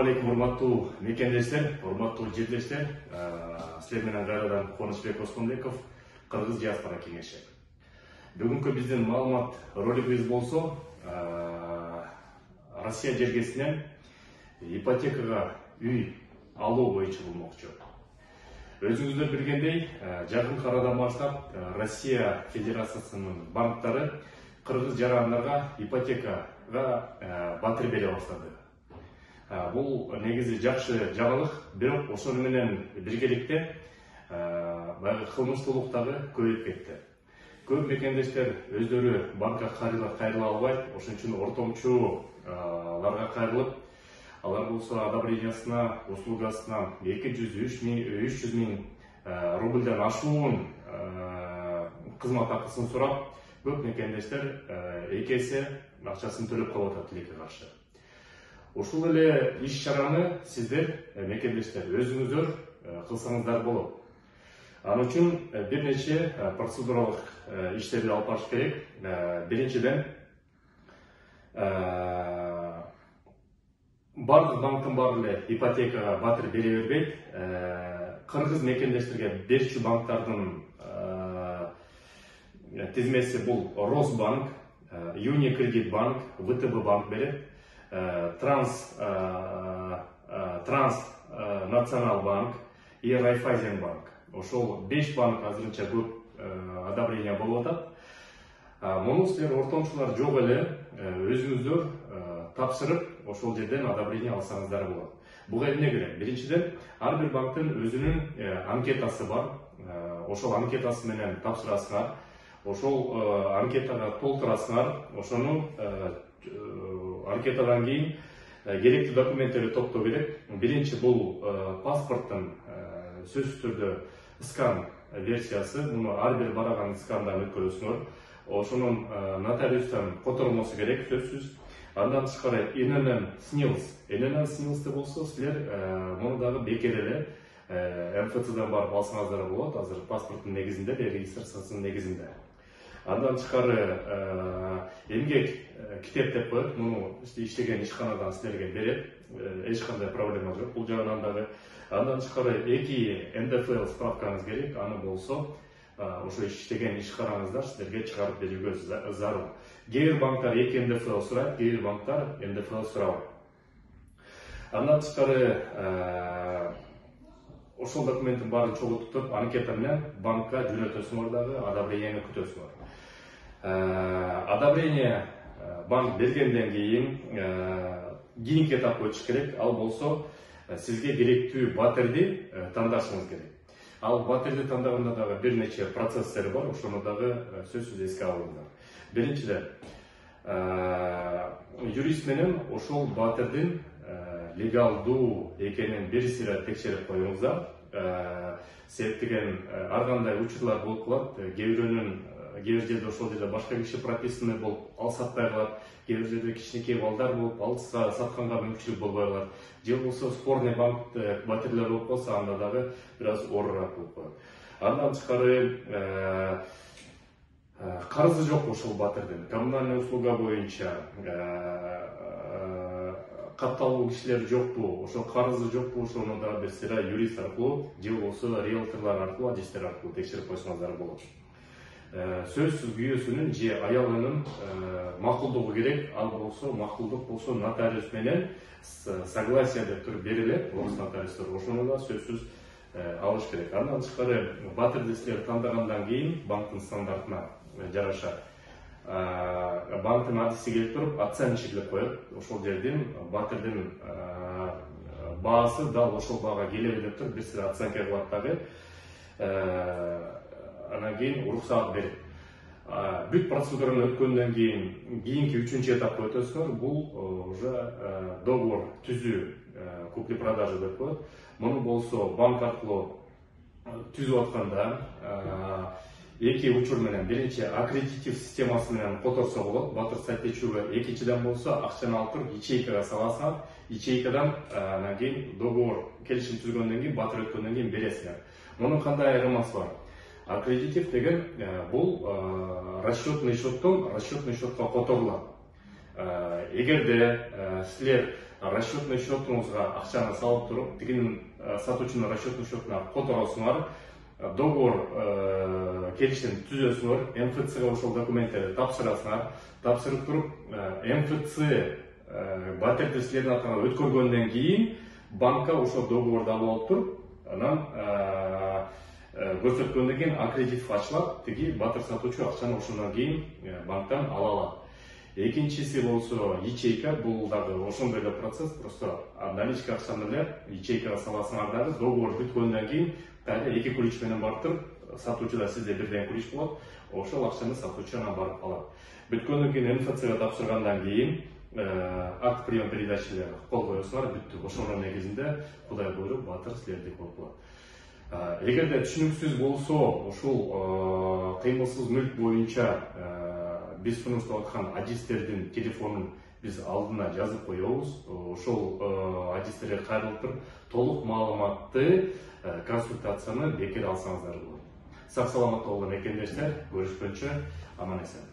Assalamu alaikum, урматтуу мекендештер, урматтуу жерлештер. Силер менен кайрадан Кубанычбек Оспонбеков, Кыргыз диаспора кеңеши. Бүгүнкү биздин маалымат ролигибиз болсо, Россия жергесинен ипотекага үй алуу боюнча болмокчу. Өзүңүздөр билгендей, жакын арадан баштап Россия Федерациясынын банктары кыргыз жарандарга ипотекага батир бере баштады. Бул негизи жакшы жаңылык, бирок ошону менен биргеликте баягы кылмыштуулуктагы көбөйүп кетти. Көп мекендештер өздөрү банкка кайрыла албайт, ошон үчүн ортомчуларга кайрылып, алар болсо одобрениясына, услугасына 200–300 миң рубльдан ашуун кызмат акысын сурап, көп мекендештер 2 эсе акчасын төлөп калып атат тилекке каршы. Ушул эле иш-чараны сиздер, мекендештер, өзүңүздөр кылсаңыздар болот. Ал үчүн бир нече процедуралык иштерди алып барыш керек. Биринчиден, бардык банктын баары эле ипотекага батир бере бербейт. Кыргыз мекендештерге берчү банктардын тизмеси бул Росбанк, Юникредит банк, ВТБ банк берет. Транс Национал банк и Райфайзен банк. Ошол 5 банк азырынча көп одобрение болуп атат. Муну силер ортомчулар жок эле өзүңүздөр тапшырып, ошол жерден одобрение алсаңыздар болот. Буга эмне керек? Биринчиден, ар бир банктын өзүнүн анкетасы бар. Ошол анкетасы менен тапшырасыңар. Ошол анкетага толтурасыңар. Ошону анкетадан кийин керектүү документтерди топтоо керек. Биринчи бул паспорттун сөзсүз түрдө скан версиясы. Муну ар бир бараган скандан өткөрөсүңөр. Ошонун нотариустан котормосу керек, сөзсүз. Андан тышкары ИНН СНИЛС болсо, силер муну дагы бекер эле МФЦдан барып алсаңыздар болот. Азыр паспорттун негизинде, регистрациясынын негизинде. Андан тышкары эмгек китеп деп коет. Муну иштеген ишканадан силерге берет. Эч кандай проблема жок бул жагынан дагы. Андан тышкары 2 НДФЛ справкаңыз керек. Аны болсо ошо иштеген ишканаңыздар силерге чыгарып берүүгө зарыл. Кээ бир банктар 2 НДФЛ сурайт, кээ бир банктар НДФЛ сурабайт. Андан тышкары ошол документтин баарын чогултуп, анкета менен банкка жөнөтөсүңөр дагы, одобрениени күтөсүңөр. Одобрение банк бергенден кийинки этап өтүш керек. Ал болсо сизге керектүү батирди тандашыңыз керек. Ал батирди тандаганда дагы бир нече процесстер бар, ошону дагы сөзсүз эске алыңыздар. Биринчиден, юрист менен ошол батирдин легалдуу экенин бир сыйра текшерип коюңуздар. Себептеген ар кандай учурлар болуп калат. Кээ бир жерде ошол жерде башка киши прописанный болуп, ал сатпай калат. Кээ бир жерде кичинекей балдар болуп, ал сатканга мүмкүнчүлүк болбой калат. Же болсо спорный банк батирлер болуп калса, анда дагы бир аз оорураак болуп калат. Андан тышкары карызы жок ошол батирдин. Коммунальный услуга боюнча катталуу кишилер жокпу, ошол карызы жокпу, ошону да бир сыйра юрист аркылуу же болсо риэлторлор аркылуу, адистер аркылуу текшерип койсоңуздар болот. Сөзсүз күйөөсүнүн же аялынын макулдугу керек. Ал болсо, макулдук болсо нотариус менен согласие деп туруп берилет, орус нотариустар. Ошону да сөзсүз алыш керек. Андан тышкары батирди силер тандагандан кийин банктын стандартына жараша банктын адиси келип туруп оценщиклеп коет. Ошол жердин батирдин баасы дал ошол баага келеби деп туруп бир сыйра оценка кылат дагы. Анан кийин уруксаат берет. Бүт процедураны өткөндөн кийинки 3-чү этапка өтөсүңөр. Бул уже договор түзүү, купли-продажа деп коет. Муну болсо банк аркылуу түзүп атканда эки учур менен, биринчи аккредитив системасы менен которсо болот. Батыр сайтечүүгө. Экинчиден болсо акчаны алып туруп ячейкага саласыңар. Ячейкадан анан кийин договор келишим түзгөндөн кийин, батыр өткөндөн кийин бересиңер. Мунун кандай айырмасы бар? Аккредитив деген бул расчетный счеттон расчетный счетко которулат. Эгерде силер расчетный счетуңузга акчаны салып туруп, тигинин сатуучунун расчетный счетуна которосуңар, договор келишим түзөсүңөр, МФЦга ошол документтерди тапшырасыңар. Тапшырып туруп, МФЦ батирди силердин атыңарга өткөргөндөн кийин банкка ошол договорду алып алып туруп, анан көрсөткөндөн кийин аккредитив ачылат, тиги батыр сатуучу акчаны ошондон кийин банктан ала алат. Экинчиси болсо ячейка, бул дагы ошондой эле процесс, просто наличка акчаны эле ячейкага саласыңар дагы, договор бүткөндөн кийин кайра эки ключ менен барып туруп, сатуучу да сизде бирден ключ болот, ошол акчаны сатуучу анан барып алат. Бүткөндөн кийин МФЦга тапшыргандан кийин акт прием передачи кол коесуңар, бүттү. Ошонун негизинде Кудай буйруп батыр силердики болуп калат. Эгерде түшүнүксүз болсо, ушул кыймылсыз мүлк боюнча биз сунуштап аткан адистердин телефонун биз алдына жазып коебуз. Ошол адистерге кайрылып туруп, толук маалыматты консультацияны бекер алсаңыздар болот. Сак саламатта болгон экендештер, көрүшкөнчө аман эсен.